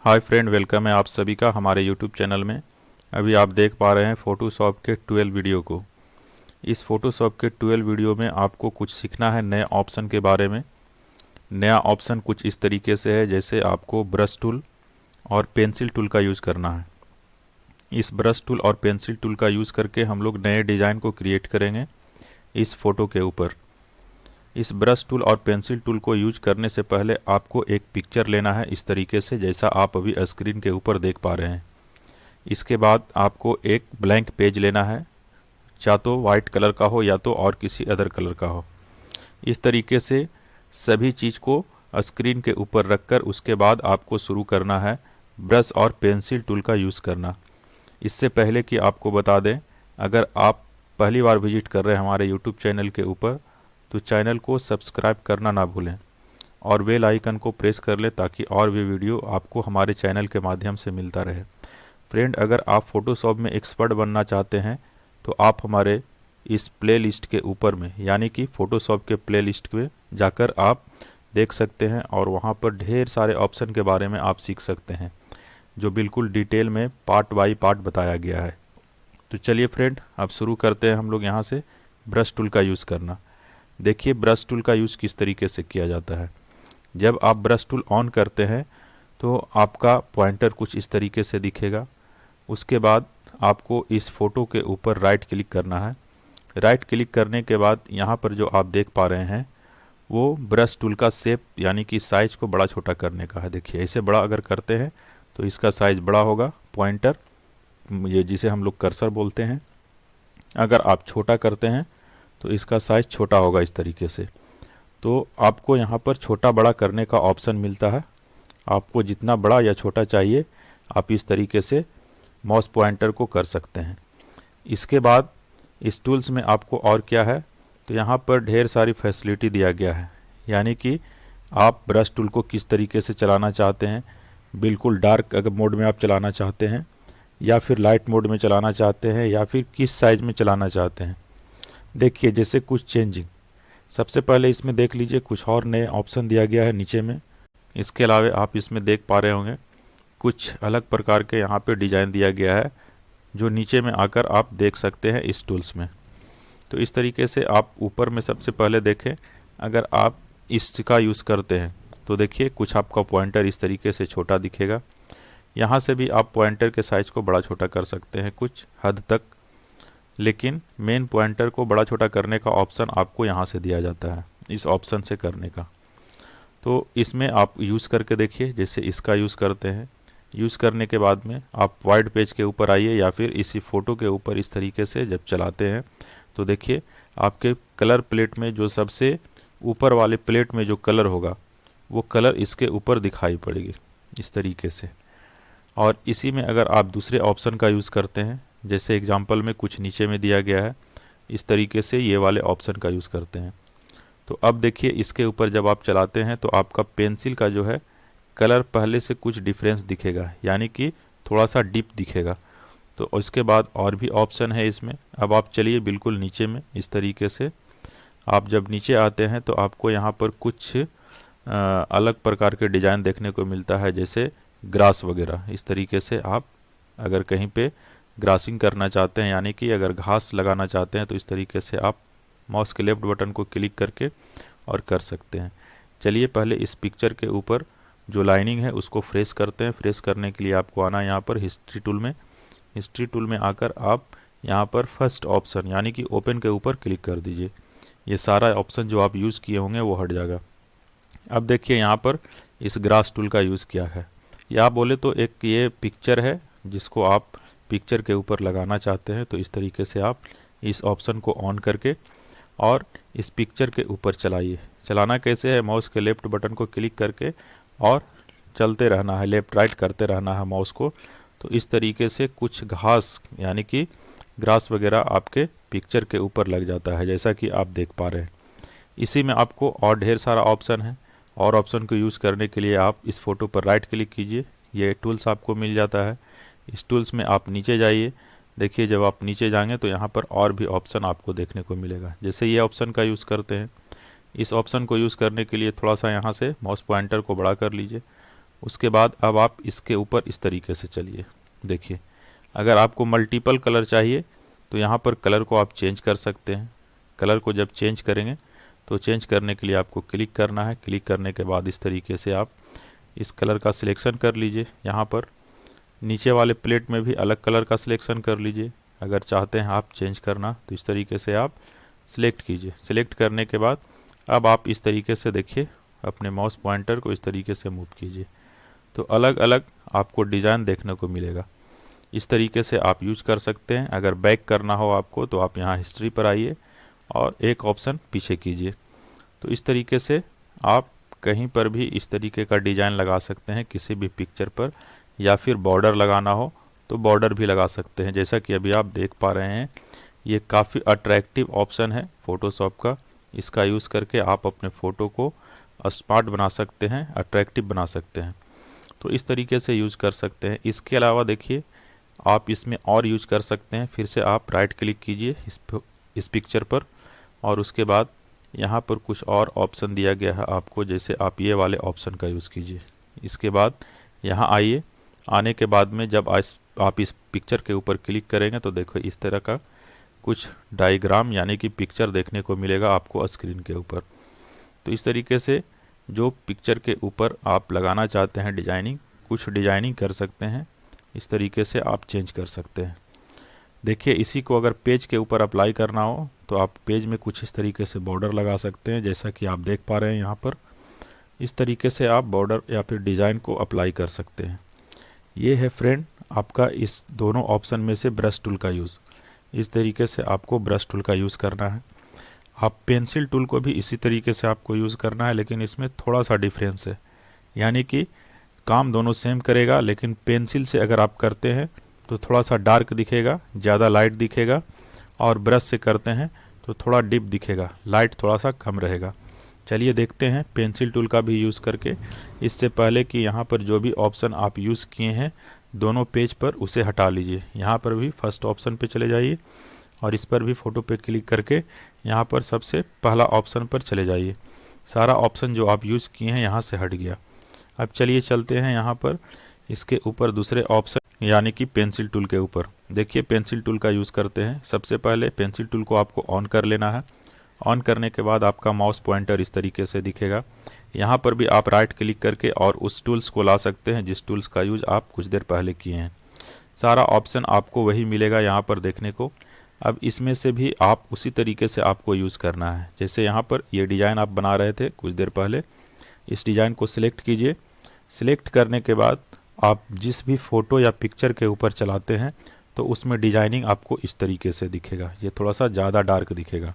Hi friend, welcome है आप सभी का हमारे यूट्यूब चैनल में। अभी आप देख पा रहे हैं फ़ोटोशॉप के 12 वीडियो को। इस फ़ोटोशॉप के 12 वीडियो में आपको कुछ सीखना है नए ऑप्शन के बारे में। नया ऑप्शन कुछ इस तरीके से है, जैसे आपको ब्रश टूल और पेंसिल टूल का यूज़ करना है। इस ब्रश टूल और पेंसिल टूल का यूज़ करके हम लोग नए डिज़ाइन को क्रिएट करेंगे इस फ़ोटो के ऊपर। इस ब्रश टूल और पेंसिल टूल को यूज करने से पहले आपको एक पिक्चर लेना है इस तरीके से, जैसा आप अभी स्क्रीन के ऊपर देख पा रहे हैं। इसके बाद आपको एक ब्लैंक पेज लेना है, चाहे तो वाइट कलर का हो या तो और किसी अदर कलर का हो। इस तरीके से सभी चीज़ को स्क्रीन के ऊपर रखकर उसके बाद आपको शुरू करना है ब्रश और पेंसिल टूल का यूज़ करना। इससे पहले कि आपको बता दें, अगर आप पहली बार विजिट कर रहे हैं हमारे यूट्यूब चैनल के ऊपर, तो चैनल को सब्सक्राइब करना ना भूलें और बेल आइकन को प्रेस कर लें ताकि और भी वीडियो आपको हमारे चैनल के माध्यम से मिलता रहे। फ्रेंड, अगर आप फ़ोटोशॉप में एक्सपर्ट बनना चाहते हैं तो आप हमारे इस प्लेलिस्ट के ऊपर में, यानी कि फ़ोटोशॉप के प्लेलिस्ट में जाकर आप देख सकते हैं और वहाँ पर ढेर सारे ऑप्शन के बारे में आप सीख सकते हैं, जो बिल्कुल डिटेल में पार्ट बाई पार्ट बताया गया है। तो चलिए फ्रेंड, अब शुरू करते हैं हम लोग यहाँ से ब्रश टूल का यूज़ करना। देखिए ब्रश टूल का यूज़ किस तरीके से किया जाता है। जब आप ब्रश टूल ऑन करते हैं तो आपका पॉइंटर कुछ इस तरीके से दिखेगा। उसके बाद आपको इस फ़ोटो के ऊपर राइट क्लिक करना है। राइट क्लिक करने के बाद यहाँ पर जो आप देख पा रहे हैं वो ब्रश टूल का शेप, यानी कि साइज़ को बड़ा छोटा करने का है। देखिए ऐसे बड़ा अगर करते हैं तो इसका साइज़ बड़ा होगा, पॉइंटर ये जिसे हम लोग कर्सर बोलते हैं। अगर आप छोटा करते हैं तो इसका साइज़ छोटा होगा इस तरीके से। तो आपको यहाँ पर छोटा बड़ा करने का ऑप्शन मिलता है। आपको जितना बड़ा या छोटा चाहिए आप इस तरीके से माउस पॉइंटर को कर सकते हैं। इसके बाद इस टूल्स में आपको और क्या है, तो यहाँ पर ढेर सारी फैसिलिटी दिया गया है, यानी कि आप ब्रश टूल को किस तरीके से चलाना चाहते हैं। बिल्कुल डार्क अगर मोड में आप चलाना चाहते हैं, या फिर लाइट मोड में चलाना चाहते हैं, या फिर किस साइज़ में चलाना चाहते हैं। देखिए जैसे कुछ चेंजिंग, सबसे पहले इसमें देख लीजिए कुछ और नए ऑप्शन दिया गया है नीचे में। इसके अलावा आप इसमें देख पा रहे होंगे कुछ अलग प्रकार के यहाँ पे डिज़ाइन दिया गया है, जो नीचे में आकर आप देख सकते हैं इस टूल्स में। तो इस तरीके से आप ऊपर में सबसे पहले देखें, अगर आप इसका यूज़ करते हैं तो देखिए कुछ आपका पॉइंटर इस तरीके से छोटा दिखेगा। यहाँ से भी आप पॉइंटर के साइज़ को बड़ा छोटा कर सकते हैं कुछ हद तक, लेकिन मेन पॉइंटर को बड़ा छोटा करने का ऑप्शन आपको यहाँ से दिया जाता है, इस ऑप्शन से करने का। तो इसमें आप यूज़ करके देखिए, जैसे इसका यूज़ करते हैं। यूज़ करने के बाद में आप वाइड पेज के ऊपर आइए या फिर इसी फ़ोटो के ऊपर इस तरीके से जब चलाते हैं तो देखिए आपके कलर प्लेट में जो सबसे ऊपर वाले प्लेट में जो कलर होगा वो कलर इसके ऊपर दिखाई पड़ेगी इस तरीके से। और इसी में अगर आप दूसरे ऑप्शन का यूज़ करते हैं, जैसे एग्जांपल में कुछ नीचे में दिया गया है, इस तरीके से ये वाले ऑप्शन का यूज़ करते हैं, तो अब देखिए इसके ऊपर जब आप चलाते हैं तो आपका पेंसिल का जो है कलर पहले से कुछ डिफरेंस दिखेगा, यानी कि थोड़ा सा डीप दिखेगा। तो इसके बाद और भी ऑप्शन है इसमें। अब आप चलिए बिल्कुल नीचे में, इस तरीके से आप जब नीचे आते हैं तो आपको यहाँ पर कुछ अलग प्रकार के डिज़ाइन देखने को मिलता है, जैसे ग्रास वगैरह। इस तरीके से आप अगर कहीं पे ग्रासिंग करना चाहते हैं, यानी कि अगर घास लगाना चाहते हैं, तो इस तरीके से आप माउस के लेफ्ट बटन को क्लिक करके और कर सकते हैं। चलिए पहले इस पिक्चर के ऊपर जो लाइनिंग है उसको फ्रेश करते हैं। फ्रेश करने के लिए आपको आना है यहाँ पर हिस्ट्री टूल में। हिस्ट्री टूल में आकर आप यहाँ पर फर्स्ट ऑप्शन यानी कि ओपन के ऊपर क्लिक कर दीजिए। ये सारा ऑप्शन जो आप यूज़ किए होंगे वो हट जाएगा। अब देखिए यहाँ पर इस ग्रास टूल का यूज़ किया है, या बोले तो एक ये पिक्चर है जिसको आप पिक्चर के ऊपर लगाना चाहते हैं। तो इस तरीके से आप इस ऑप्शन को ऑन करके और इस पिक्चर के ऊपर चलाइए। चलाना कैसे है, माउस के लेफ्ट बटन को क्लिक करके और चलते रहना है, लेफ्ट राइट करते रहना है माउस को। तो इस तरीके से कुछ घास यानी कि ग्रास वगैरह आपके पिक्चर के ऊपर लग जाता है, जैसा कि आप देख पा रहे हैं। इसी में आपको और ढेर सारा ऑप्शन है, और ऑप्शन को यूज़ करने के लिए आप इस फ़ोटो पर राइट क्लिक कीजिए, ये टूल्स आपको मिल जाता है। इस टूल्स में आप नीचे जाइए। देखिए जब आप नीचे जाएंगे तो यहाँ पर और भी ऑप्शन आपको देखने को मिलेगा, जैसे ये ऑप्शन का यूज़ करते हैं। इस ऑप्शन को यूज़ करने के लिए थोड़ा सा यहाँ से माउस पॉइंटर को बड़ा कर लीजिए उसके बाद अब आप इसके ऊपर इस तरीके से चलिए। देखिए, अगर आपको मल्टीपल कलर चाहिए तो यहाँ पर कलर को आप चेंज कर सकते हैं। कलर को जब चेंज करेंगे तो चेंज करने के लिए आपको क्लिक करना है। क्लिक करने के बाद इस तरीके से आप इस कलर का सिलेक्शन कर लीजिए। यहाँ पर नीचे वाले प्लेट में भी अलग कलर का सिलेक्शन कर लीजिए। अगर चाहते हैं आप चेंज करना तो इस तरीके से आप सिलेक्ट कीजिए। सिलेक्ट करने के बाद अब आप इस तरीके से देखिए, अपने माउस पॉइंटर को इस तरीके से मूव कीजिए तो अलग अलग आपको डिज़ाइन देखने को मिलेगा। इस तरीके से आप यूज कर सकते हैं। अगर बैक करना हो आपको तो आप यहाँ हिस्ट्री पर आइए और एक ऑप्शन पीछे कीजिए। तो इस तरीके से आप कहीं पर भी इस तरीके का डिज़ाइन लगा सकते हैं किसी भी पिक्चर पर, या फिर बॉर्डर लगाना हो तो बॉर्डर भी लगा सकते हैं। जैसा कि अभी आप देख पा रहे हैं, ये काफ़ी अट्रैक्टिव ऑप्शन है फ़ोटोशॉप का। इसका यूज़ करके आप अपने फ़ोटो को स्मार्ट बना सकते हैं, अट्रैक्टिव बना सकते हैं। तो इस तरीके से यूज़ कर सकते हैं। इसके अलावा देखिए, आप इसमें और यूज कर सकते हैं। फिर से आप राइट क्लिक कीजिए इस पिक्चर पर और उसके बाद यहाँ पर कुछ और ऑप्शन दिया गया है आपको, जैसे आप ये वाले ऑप्शन का यूज़ कीजिए। इसके बाद यहाँ आइए। आने के बाद में जब आप इस पिक्चर के ऊपर क्लिक करेंगे तो देखो इस तरह का कुछ डायग्राम यानी कि पिक्चर देखने को मिलेगा आपको स्क्रीन के ऊपर। तो इस तरीके से जो पिक्चर के ऊपर आप लगाना चाहते हैं डिजाइनिंग, कुछ डिजाइनिंग कर सकते हैं। इस तरीके से आप चेंज कर सकते हैं। देखिए, इसी को अगर पेज के ऊपर अप्लाई करना हो तो आप पेज में कुछ इस तरीके से बॉर्डर लगा सकते हैं, जैसा कि आप देख पा रहे हैं यहाँ पर। इस तरीके से आप बॉर्डर या फिर डिज़ाइन को अप्लाई कर सकते हैं। ये है फ्रेंड आपका इस दोनों ऑप्शन में से ब्रश टूल का यूज़। इस तरीके से आपको ब्रश टूल का यूज़ करना है। आप पेंसिल टूल को भी इसी तरीके से आपको यूज़ करना है, लेकिन इसमें थोड़ा सा डिफरेंस है। यानी कि काम दोनों सेम करेगा, लेकिन पेंसिल से अगर आप करते हैं तो थोड़ा सा डार्क दिखेगा, ज़्यादा लाइट दिखेगा, और ब्रश से करते हैं तो थोड़ा डिप दिखेगा, लाइट थोड़ा सा कम रहेगा। चलिए देखते हैं पेंसिल टूल का भी यूज़ करके। इससे पहले कि यहाँ पर जो भी ऑप्शन आप यूज़ किए हैं दोनों पेज पर, उसे हटा लीजिए। यहाँ पर भी फर्स्ट ऑप्शन पे चले जाइए और इस पर भी फ़ोटो पे क्लिक करके यहाँ पर सबसे पहला ऑप्शन पर चले जाइए। सारा ऑप्शन जो आप यूज़ किए हैं यहाँ से हट गया। अब चलिए चलते हैं यहाँ पर इसके ऊपर दूसरे ऑप्शन यानी कि पेंसिल टूल के ऊपर। देखिए, पेंसिल टूल का यूज़ करते हैं। सबसे पहले पेंसिल टूल को आपको ऑन कर लेना है। ऑन करने के बाद आपका माउस पॉइंटर इस तरीके से दिखेगा। यहाँ पर भी आप राइट क्लिक करके और उस टूल्स को ला सकते हैं जिस टूल्स का यूज़ आप कुछ देर पहले किए हैं। सारा ऑप्शन आपको वही मिलेगा यहाँ पर देखने को। अब इसमें से भी आप उसी तरीके से आपको यूज़ करना है। जैसे यहाँ पर ये डिज़ाइन आप बना रहे थे कुछ देर पहले, इस डिज़ाइन को सिलेक्ट कीजिए। सिलेक्ट करने के बाद आप जिस भी फ़ोटो या पिक्चर के ऊपर चलाते हैं तो उसमें डिजाइनिंग आपको इस तरीके से दिखेगा। ये थोड़ा सा ज़्यादा डार्क दिखेगा।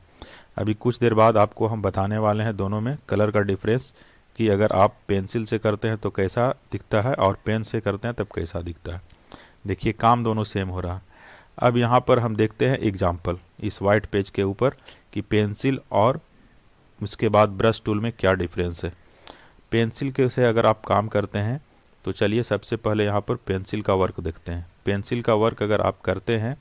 अभी कुछ देर बाद आपको हम बताने वाले हैं दोनों में कलर का डिफरेंस, कि अगर आप पेंसिल से करते हैं तो कैसा दिखता है और पेन से करते हैं तब कैसा दिखता है। देखिए, काम दोनों सेम हो रहा है। अब यहाँ पर हम देखते हैं एग्जाम्पल इस वाइट पेज के ऊपर कि पेंसिल और उसके बाद ब्रश टूल में क्या डिफरेंस है। पेंसिल के से अगर आप काम करते हैं तो चलिए सबसे पहले यहाँ पर पेंसिल का वर्क देखते हैं। पेंसिल का वर्क अगर आप करते हैं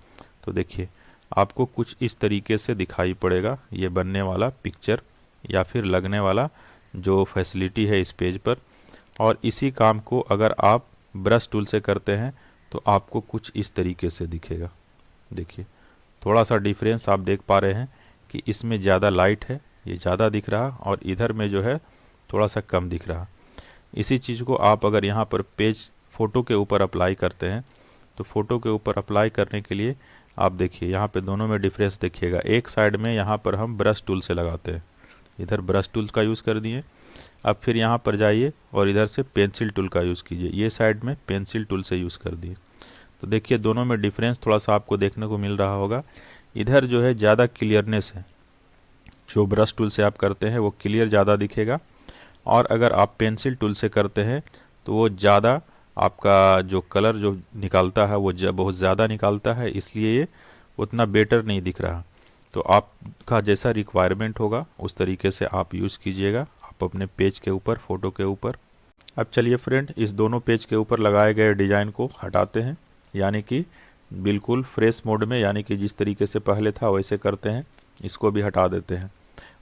तो देखिए आपको कुछ इस तरीके से दिखाई पड़ेगा ये बनने वाला पिक्चर या फिर लगने वाला जो फैसिलिटी है इस पेज पर। और इसी काम को अगर आप ब्रश टूल से करते हैं तो आपको कुछ इस तरीके से दिखेगा। देखिए, थोड़ा सा डिफरेंस आप देख पा रहे हैं कि इसमें ज़्यादा लाइट है, ये ज़्यादा दिख रहा, और इधर में जो है थोड़ा सा कम दिख रहा। इसी चीज़ को आप अगर यहाँ पर पेज फ़ोटो के ऊपर अप्लाई करते हैं तो फ़ोटो के ऊपर अप्लाई करने के लिए आप देखिए यहाँ पे दोनों में डिफरेंस देखिएगा। एक साइड में यहाँ पर हम ब्रश टूल से लगाते हैं, इधर ब्रश टूल का यूज़ कर दिए। अब फिर यहाँ पर जाइए और इधर से पेंसिल टूल का यूज़ कीजिए, ये साइड में पेंसिल टूल से यूज़ कर दिए। तो देखिए दोनों में डिफरेंस थोड़ा सा आपको देखने को मिल रहा होगा। इधर जो है ज़्यादा क्लियरनेस है, जो ब्रश टूल से आप करते हैं वो क्लियर ज़्यादा दिखेगा, और अगर आप पेंसिल टूल से करते हैं तो वो ज़्यादा आपका जो कलर जो निकालता है वो बहुत ज़्यादा निकालता है, इसलिए ये उतना बेटर नहीं दिख रहा। तो आपका जैसा रिक्वायरमेंट होगा उस तरीके से आप यूज़ कीजिएगा आप अपने पेज के ऊपर, फ़ोटो के ऊपर। अब चलिए फ्रेंड, इस दोनों पेज के ऊपर लगाए गए डिज़ाइन को हटाते हैं, यानी कि बिल्कुल फ्रेश मोड में, यानी कि जिस तरीके से पहले था वैसे करते हैं। इसको भी हटा देते हैं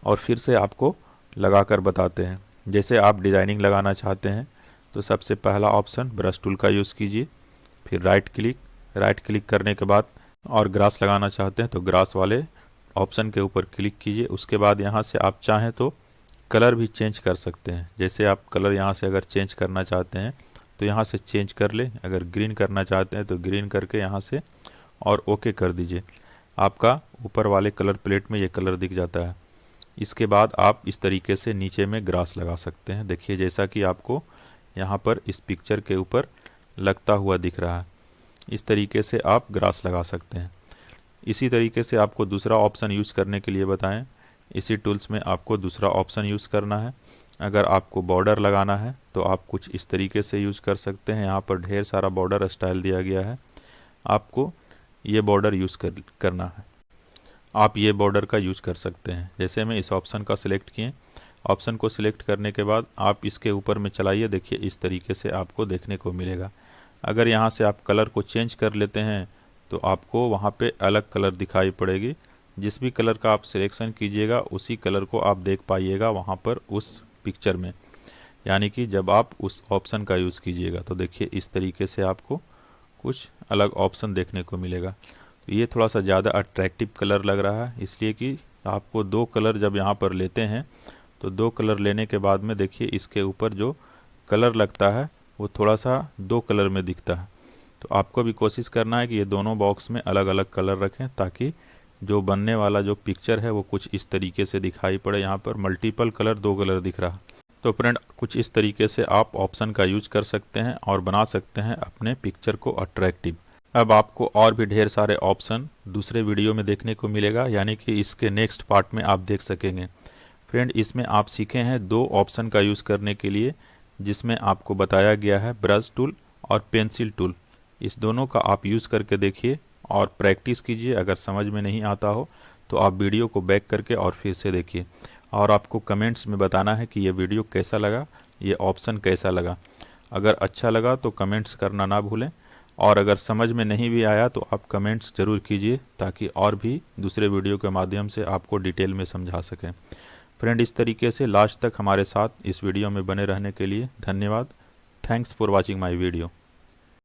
और फिर से आपको लगा कर बताते हैं। जैसे आप डिज़ाइनिंग लगाना चाहते हैं तो सबसे पहला ऑप्शन ब्रश टूल का यूज़ कीजिए, फिर राइट क्लिक करने के बाद और ग्रास लगाना चाहते हैं तो ग्रास वाले ऑप्शन के ऊपर क्लिक कीजिए। उसके बाद यहाँ से आप चाहें तो कलर भी चेंज कर सकते हैं। जैसे आप कलर यहाँ से अगर चेंज करना चाहते हैं तो यहाँ से चेंज कर ले, अगर ग्रीन करना चाहते हैं तो ग्रीन करके यहाँ से और ओके कर दीजिए। आपका ऊपर वाले कलर प्लेट में ये कलर दिख जाता है। इसके बाद आप इस तरीके से नीचे में ग्रास लगा सकते हैं। देखिए जैसा कि आपको यहाँ पर इस पिक्चर के ऊपर लगता हुआ दिख रहा है, इस तरीके से आप ग्रास लगा सकते हैं। इसी तरीके से आपको दूसरा ऑप्शन यूज़ करने के लिए बताएं, इसी टूल्स में आपको दूसरा ऑप्शन यूज़ करना है। अगर आपको बॉर्डर लगाना है तो आप कुछ इस तरीके से यूज़ कर सकते हैं। यहाँ पर ढेर सारा बॉर्डर स्टाइल दिया गया है, आपको ये बॉर्डर यूज़ करना है। आप ये बॉर्डर का यूज़ कर सकते हैं। जैसे मैं इस ऑप्शन का सिलेक्ट किए, ऑप्शन को सिलेक्ट करने के बाद आप इसके ऊपर में चलाइए, देखिए इस तरीके से आपको देखने को मिलेगा। अगर यहाँ से आप कलर को चेंज कर लेते हैं तो आपको वहाँ पे अलग कलर दिखाई पड़ेगी। जिस भी कलर का आप सिलेक्शन कीजिएगा उसी कलर को आप देख पाइएगा वहाँ पर उस पिक्चर में, यानी कि जब आप उस ऑप्शन का यूज़ कीजिएगा तो देखिए इस तरीके से आपको कुछ अलग ऑप्शन देखने को मिलेगा। तो ये थोड़ा सा ज़्यादा अट्रैक्टिव कलर लग रहा है, इसलिए कि आपको दो कलर जब यहाँ पर लेते हैं तो दो कलर लेने के बाद में देखिए इसके ऊपर जो कलर लगता है वो थोड़ा सा दो कलर में दिखता है। तो आपको भी कोशिश करना है कि ये दोनों बॉक्स में अलग अलग कलर रखें ताकि जो बनने वाला जो पिक्चर है वो कुछ इस तरीके से दिखाई पड़े। यहाँ पर मल्टीपल कलर, दो कलर दिख रहा। तो फ्रेंड कुछ इस तरीके से आप ऑप्शन का यूज कर सकते हैं और बना सकते हैं अपने पिक्चर को अट्रैक्टिव। अब आपको और भी ढेर सारे ऑप्शन दूसरे वीडियो में देखने को मिलेगा, यानी कि इसके नेक्स्ट पार्ट में आप देख सकेंगे। फ्रेंड इसमें आप सीखे हैं दो ऑप्शन का यूज़ करने के लिए, जिसमें आपको बताया गया है ब्रश टूल और पेंसिल टूल। इस दोनों का आप यूज़ करके देखिए और प्रैक्टिस कीजिए। अगर समझ में नहीं आता हो तो आप वीडियो को बैक करके और फिर से देखिए, और आपको कमेंट्स में बताना है कि ये वीडियो कैसा लगा, ये ऑप्शन कैसा लगा। अगर अच्छा लगा तो कमेंट्स करना ना भूलें, और अगर समझ में नहीं भी आया तो आप कमेंट्स ज़रूर कीजिए ताकि और भी दूसरे वीडियो के माध्यम से आपको डिटेल में समझा सकें। फ्रेंड इस तरीके से लास्ट तक हमारे साथ इस वीडियो में बने रहने के लिए धन्यवाद। Thanks for watching my video.